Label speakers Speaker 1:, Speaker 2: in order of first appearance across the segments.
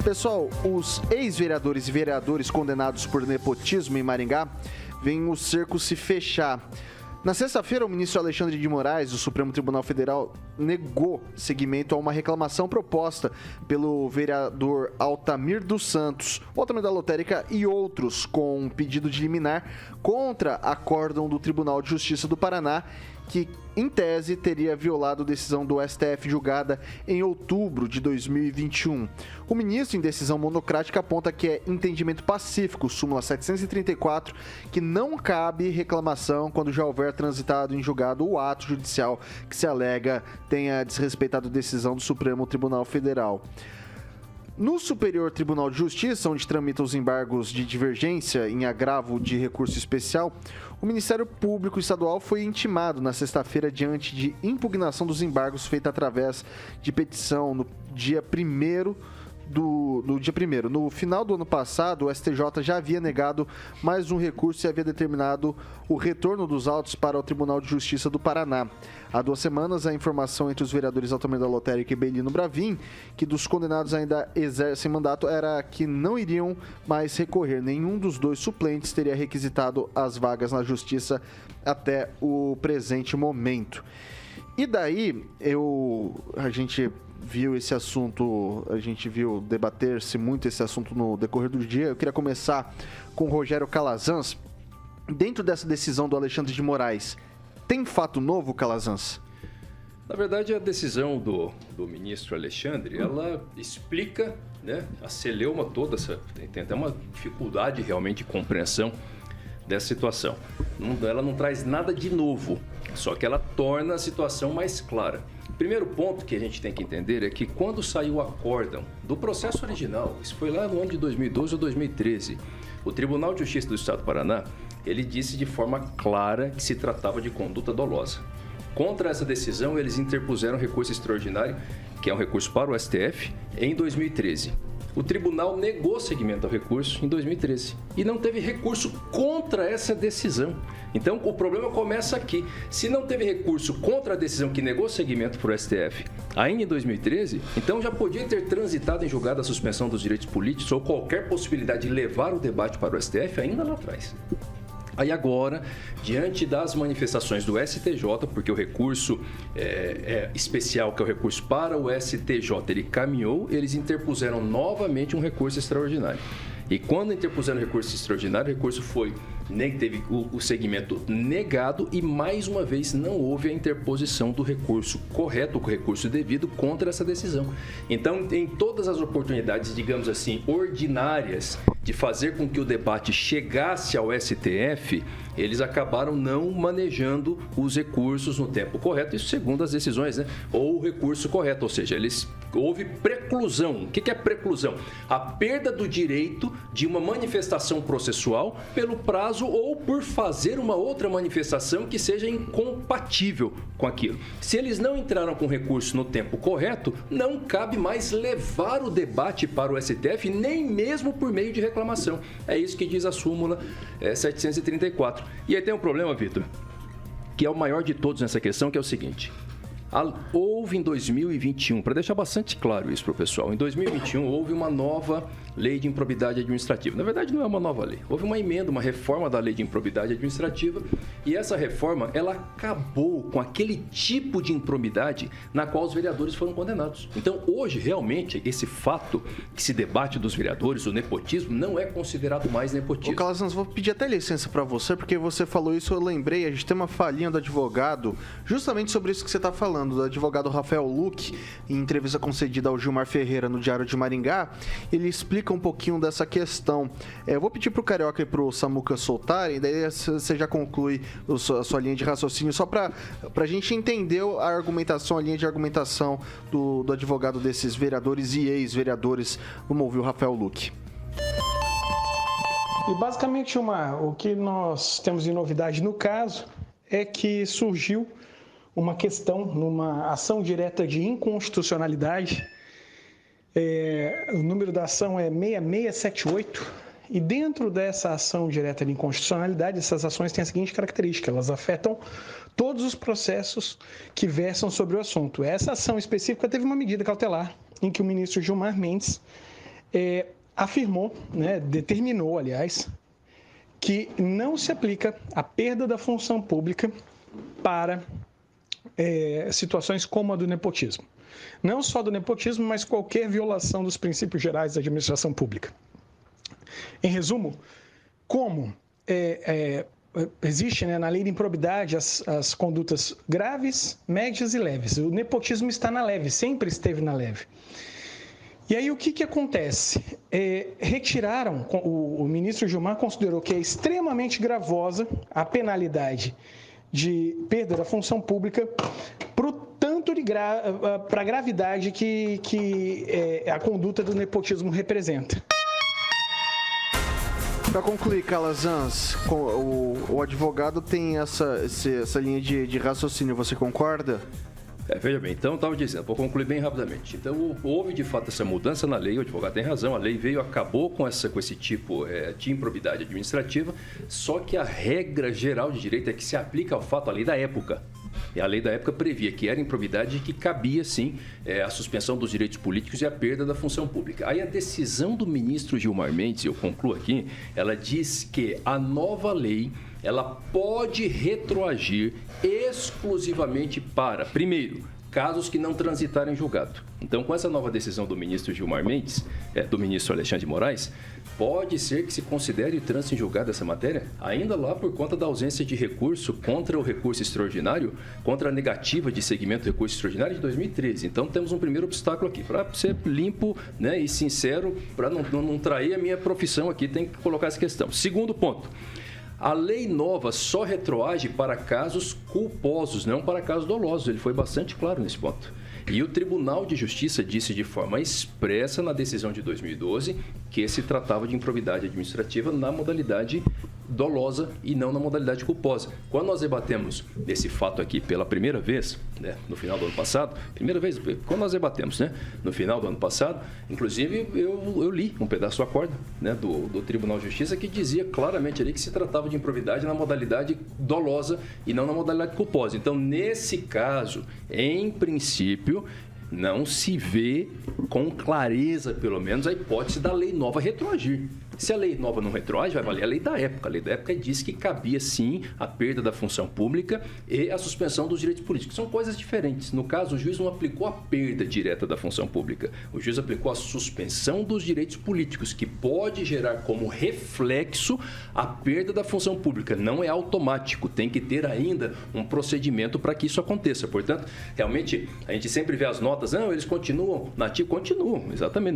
Speaker 1: Pessoal, os ex-vereadores e vereadores condenados por nepotismo em Maringá veem o cerco se fechar. Na sexta-feira, o ministro Alexandre de Moraes, do Supremo Tribunal Federal, negou seguimento a uma reclamação proposta pelo vereador Altamir dos Santos, o Altamir da Lotérica e outros, com um pedido de liminar contra acórdão do Tribunal de Justiça do Paraná, que, em tese, teria violado decisão do STF julgada em outubro de 2021. O ministro, em decisão monocrática, aponta que é entendimento pacífico, súmula 734, que não cabe reclamação quando já houver transitado em julgado o ato judicial que se alega tenha desrespeitado decisão do Supremo Tribunal Federal. No Superior Tribunal de Justiça, onde tramitam os embargos de divergência em agravo de recurso especial, o Ministério Público Estadual foi intimado na sexta-feira diante de impugnação dos embargos feita através de petição no dia 1º. No final do ano passado, o STJ já havia negado mais um recurso e havia determinado o retorno dos autos para o Tribunal de Justiça do Paraná. Há 2 semanas, a informação entre os vereadores Altamir da Lotérica e Belino Bravin, que dos condenados ainda exercem mandato, era que não iriam mais recorrer. Nenhum dos 2 suplentes teria requisitado as vagas na Justiça até o presente momento. E daí, a gente viu debater-se muito esse assunto no decorrer do dia. Eu queria começar com o Rogério Calazans. Dentro dessa decisão do Alexandre de Moraes, tem fato novo, Calazans?
Speaker 2: Na verdade, a decisão do ministro Alexandre, ela explica, a celeuma toda, tem até uma dificuldade realmente de compreensão dessa situação. Ela não traz nada de novo, só que ela torna a situação mais clara. O primeiro ponto que a gente tem que entender é que quando saiu o acórdão do processo original, isso foi lá no ano de 2012 ou 2013, o Tribunal de Justiça do Estado do Paraná, ele disse de forma clara que se tratava de conduta dolosa. Contra essa decisão, eles interpuseram recurso extraordinário, que é um recurso para o STF, em 2013. O tribunal negou seguimento ao recurso em 2013 e não teve recurso contra essa decisão. Então, o problema começa aqui. Se não teve recurso contra a decisão que negou seguimento para o STF ainda em 2013, então já podia ter transitado em julgado a suspensão dos direitos políticos ou qualquer possibilidade de levar o debate para o STF ainda lá atrás. Aí agora, diante das manifestações do STJ, porque o recurso especial, que é o recurso para o STJ, ele caminhou, eles interpuseram novamente um recurso extraordinário. E quando interpuseram o recurso extraordinário, o recurso teve o segmento negado e, mais uma vez, não houve a interposição do recurso correto, o recurso devido contra essa decisão. Então, em todas as oportunidades, digamos assim, ordinárias de fazer com que o debate chegasse ao STF, eles acabaram não manejando os recursos no tempo correto, isso segundo as decisões, ou o recurso correto, ou seja, houve preclusão. O que é preclusão? A perda do direito de uma manifestação processual pelo prazo ou por fazer uma outra manifestação que seja incompatível com aquilo. Se eles não entraram com recurso no tempo correto, não cabe mais levar o debate para o STF, nem mesmo por meio de reclamação. É isso que diz a súmula 734. E aí tem um problema, Vitor, que é o maior de todos nessa questão, que é o seguinte. Houve em 2021, para deixar bastante claro isso para o pessoal, em 2021 houve uma nova lei de improbidade administrativa. Na verdade, não é uma nova lei. Houve uma emenda, uma reforma da lei de improbidade administrativa e essa reforma, ela acabou com aquele tipo de improbidade na qual os vereadores foram condenados. Então, hoje, realmente, esse fato que se debate dos vereadores, o nepotismo, não é considerado mais nepotismo.
Speaker 1: Ô, Calazans, vou pedir até licença para você, porque você falou isso, eu lembrei, a gente tem uma falinha do advogado, justamente sobre isso que você está falando, do advogado Rafael Luque, em entrevista concedida ao Gilmar Ferreira no Diário de Maringá, ele explica um pouquinho dessa questão. Eu vou pedir pro Carioca e pro Samuca soltarem, daí você já conclui a sua linha de raciocínio, só pra gente entender a argumentação, a linha de argumentação do advogado desses vereadores e ex-vereadores. Vamos ouvir o Rafael Luque.
Speaker 3: E basicamente o que nós temos de novidade no caso é que surgiu uma questão numa ação direta de inconstitucionalidade. O número da ação é 6678 e dentro dessa ação direta de inconstitucionalidade, essas ações têm a seguinte característica: elas afetam todos os processos que versam sobre o assunto. Essa ação específica teve uma medida cautelar em que o ministro Gilmar Mendes afirmou, né, determinou, aliás, que não se aplica a perda da função pública para situações como a do nepotismo. Não só do nepotismo, mas qualquer violação dos princípios gerais da administração pública. Em resumo, como existe, né, na lei de improbidade as condutas graves, médias e leves. O nepotismo está na leve, sempre esteve na leve. E aí o que acontece? Retiraram, o ministro Gilmar considerou que é extremamente gravosa a penalidade de perda da função pública para o tanto para a gravidade que a conduta do nepotismo representa.
Speaker 1: Para concluir, Calazans, o advogado tem essa linha de raciocínio, você concorda?
Speaker 2: Veja bem, então eu estava dizendo, vou concluir bem rapidamente. Então, houve de fato essa mudança na lei, o advogado tem razão, a lei veio, acabou com esse tipo de improbidade administrativa, só que a regra geral de direito é que se aplica ao fato, a lei da época. E a lei da época previa que era improbidade e que cabia, sim, a suspensão dos direitos políticos e a perda da função pública. Aí a decisão do ministro Gilmar Mendes, eu concluo aqui, ela diz que a nova lei ela pode retroagir exclusivamente para, primeiro, casos que não transitarem em julgado. Então, com essa nova decisão do ministro Gilmar Mendes, do ministro Alexandre de Moraes, pode ser que se considere trânsito em julgado essa matéria, ainda lá por conta da ausência de recurso contra o recurso extraordinário, contra a negativa de segmento do recurso extraordinário de 2013. Então, temos um primeiro obstáculo aqui. Para ser limpo, né, e sincero, para não trair a minha profissão aqui, tem que colocar essa questão. Segundo ponto. A lei nova só retroage para casos culposos, não para casos dolosos. Ele foi bastante claro nesse ponto. E o Tribunal de Justiça disse de forma expressa na decisão de 2012 que se tratava de improbidade administrativa na modalidade dolosa e não na modalidade culposa. Quando nós debatemos esse fato aqui pela primeira vez, né, no final do ano passado, quando nós debatemos, né, no final do ano passado, inclusive eu li um pedaço do acordo, né, do Tribunal de Justiça que dizia claramente ali que se tratava de improbidade na modalidade dolosa e não na modalidade culposa. Então, nesse caso, em princípio, não se vê com clareza, pelo menos, a hipótese da lei nova retroagir. Se a lei nova não retroage, vai valer a lei da época. A lei da época diz que cabia, sim, a perda da função pública e a suspensão dos direitos políticos. São coisas diferentes. No caso, o juiz não aplicou a perda direta da função pública. O juiz aplicou a suspensão dos direitos políticos, que pode gerar como reflexo a perda da função pública. Não é automático. Tem que ter ainda um procedimento para que isso aconteça. Portanto, realmente, a gente sempre vê as notas, não, eles continuam nativos. Continuam, exatamente.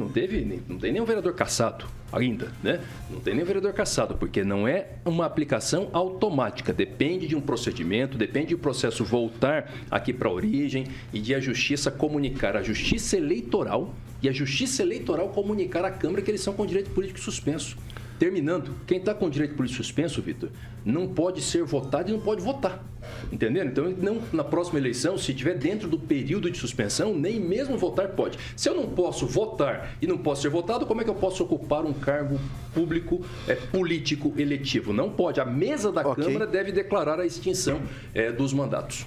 Speaker 2: Não tem nenhum vereador cassado ainda, né? Não tem nem vereador cassado, porque não é uma aplicação automática, depende de um procedimento, depende de o processo voltar aqui para a origem e de a Justiça comunicar a Justiça Eleitoral e a Justiça Eleitoral comunicar à Câmara que eles são com direito político suspenso. Terminando, quem está com direito político suspenso, Vitor, não pode ser votado e não pode votar. Entenderam? Então, não, na próxima eleição, se estiver dentro do período de suspensão, nem mesmo votar pode. Se eu não posso votar e não posso ser votado, como é que eu posso ocupar um cargo público, político, eletivo? Não pode. A mesa da Câmara deve declarar a extinção dos mandatos.